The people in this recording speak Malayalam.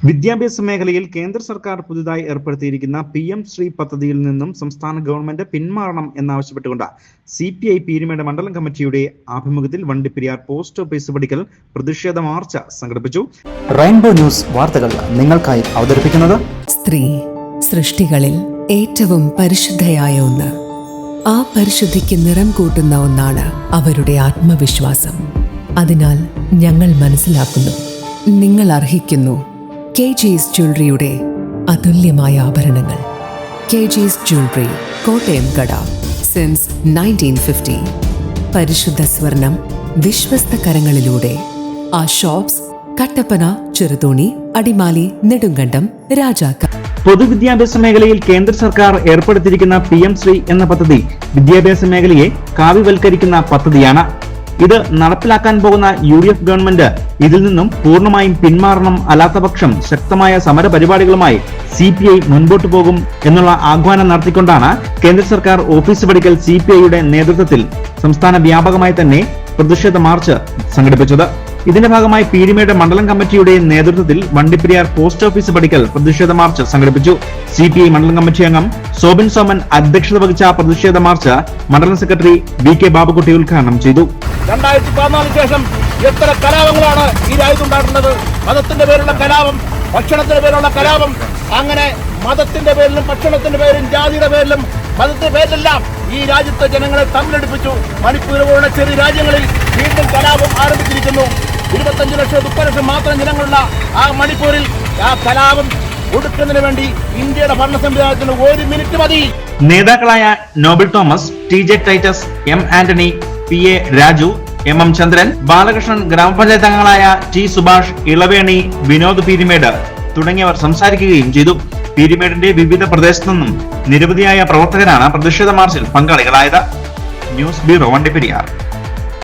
വിദ്യാഭ്യാസ മേഖലയിൽ കേന്ദ്ര സർക്കാർ പുതുതായി ഏർപ്പെടുത്തിയിരിക്കുന്ന PM ശ്രീ പദ്ധതിയിൽ നിന്നും സംസ്ഥാന ഗവൺമെന്റ് പിന്മാറണം എന്നാവശ്യപ്പെട്ടുകൊണ്ട് CPI പീരുമേട് മണ്ഡലം കമ്മിറ്റിയുടെ ആഭിമുഖ്യത്തിൽ വണ്ടിപ്പെരിയാർ പോസ്റ്റ് ഓഫീസ് പടിക്കൽ പ്രതിഷേധ മാർച്ച് സംഘടിപ്പിച്ചു. റെയിൻബോ ന്യൂസ് വാർത്തകൾ നിങ്ങൾക്കായി അവതരിപ്പിക്കുന്നത് സ്ത്രീ സൃഷ്ടികളിൽ ഏറ്റവും പരിശുദ്ധയായ ഒന്ന്. ആ പരിശുദ്ധിക്ക് നിറം കൂട്ടുന്ന ഒന്നാണ് അവരുടെ ആത്മവിശ്വാസം. അതിനാൽ ഞങ്ങൾ മനസ്സിലാക്കുന്നു, നിങ്ങൾ അർഹിക്കുന്നു KG's ജ്വല്ലറിയുടെ അതുല്യമായ ആഭരണങ്ങൾ. KG's ജ്വല്ലറി, കോട്ടയം കട, സിൻസ് 1950. പരിശുദ്ധ സ്വർണം വിശ്വസ്ത കരങ്ങളിലൂടെ. ആ ഷോപ്സ് കട്ടപ്പന, ചെറുതോണി, അടിമാലി, നെടുങ്കണ്ടം, രാജാക്ക. പൊതുവിദ്യാഭ്യാസ മേഖലയിൽ കേന്ദ്ര സർക്കാർ ഏർപ്പെടുത്തിയിരിക്കുന്ന PM ശ്രീ എന്ന പദ്ധതി വിദ്യാഭ്യാസ മേഖലയെ കാവ്യവൽക്കരിക്കുന്ന പദ്ധതിയാണ്. ഇത് നടപ്പിലാക്കാൻ പോകുന്ന UDF ഗവൺമെന്റ് ഇതിൽ നിന്നും പൂർണ്ണമായും പിന്മാറണം, അല്ലാത്തപക്ഷം ശക്തമായ സമര പരിപാടികളുമായി CPI മുൻപോട്ടു പോകും എന്നുള്ള ആഹ്വാനം നടത്തിക്കൊണ്ടാണ് കേന്ദ്ര സർക്കാർ ഓഫീസ് പടിക്കൽ CPIയുടെ നേതൃത്വത്തിൽ സംസ്ഥാന വ്യാപകമായി തന്നെ പ്രതിഷേധ മാർച്ച് സംഘടിപ്പിച്ചത്. ഇതിന്റെ ഭാഗമായി പീരുമേട് മണ്ഡലം കമ്മിറ്റിയുടെ നേതൃത്വത്തിൽ വണ്ടിപ്പെരിയാർ പോസ്റ്റ് ഓഫീസ് പടിക്കൽ പ്രതിഷേധ മാർച്ച് സംഘടിപ്പിച്ചു. CPI മണ്ഡലം കമ്മിറ്റി അംഗം സോബിൻ സോമൻ അധ്യക്ഷത വഹിച്ച പ്രതിഷേധ മാർച്ച് മണ്ഡലം സെക്രട്ടറി VK ബാബുക്കുട്ടി ഉദ്ഘാടനം ചെയ്തു. 2014 ശേഷം എത്ര കലാപങ്ങളാണ് ഈ രാജ്യത്തുണ്ടാകുന്നത്. മതത്തിന്റെ പേരിലുള്ള കലാപം, ഭക്ഷണത്തിന്റെ പേരിലുള്ള കലാപം, അങ്ങനെ മതത്തിന്റെ പേരിലും ഭക്ഷണത്തിന്റെ പേരിലും ജാതിയുടെ പേരിലും മതത്തിന്റെ പേരിലെല്ലാം ഈ രാജ്യത്തെ ജനങ്ങളെ തമ്മിലടിപ്പിച്ചു. മണിപ്പൂർ പോലുള്ള ചെറിയ രാജ്യങ്ങളിൽ വീണ്ടും കലാപം ആരംഭിച്ചിരിക്കുന്നു. 25 ലക്ഷം 30 ലക്ഷം മാത്രം ജനങ്ങളുള്ള ആ മണിപ്പൂരിൽ ആ കലാപം ഒടുക്കുന്നതിന് വേണ്ടി ഇന്ത്യയുടെ ഭരണ സംവിധാനത്തിന് 1 മിനിറ്റ് മതി. നേതാക്കളായ Noble Thomas, TJ Titus, M Antony, PA Raju, MM ചന്ദ്രൻ, ബാലകൃഷ്ണൻ, ഗ്രാമപഞ്ചായത്ത് അംഗങ്ങളായ T സുഭാഷ്, ഇളവേണി, വിനോദ് പീരുമേട് തുടങ്ങിയവർ സംസാരിക്കുകയും ചെയ്തു. പീരുമേടിന്റെ വിവിധ പ്രദേശത്തു നിന്നും നിരവധിയായ പ്രവർത്തകരാണ് പ്രതിഷേധ മാർച്ചിൽ പങ്കാളികളായത്. News bureau, Vandiperiyar.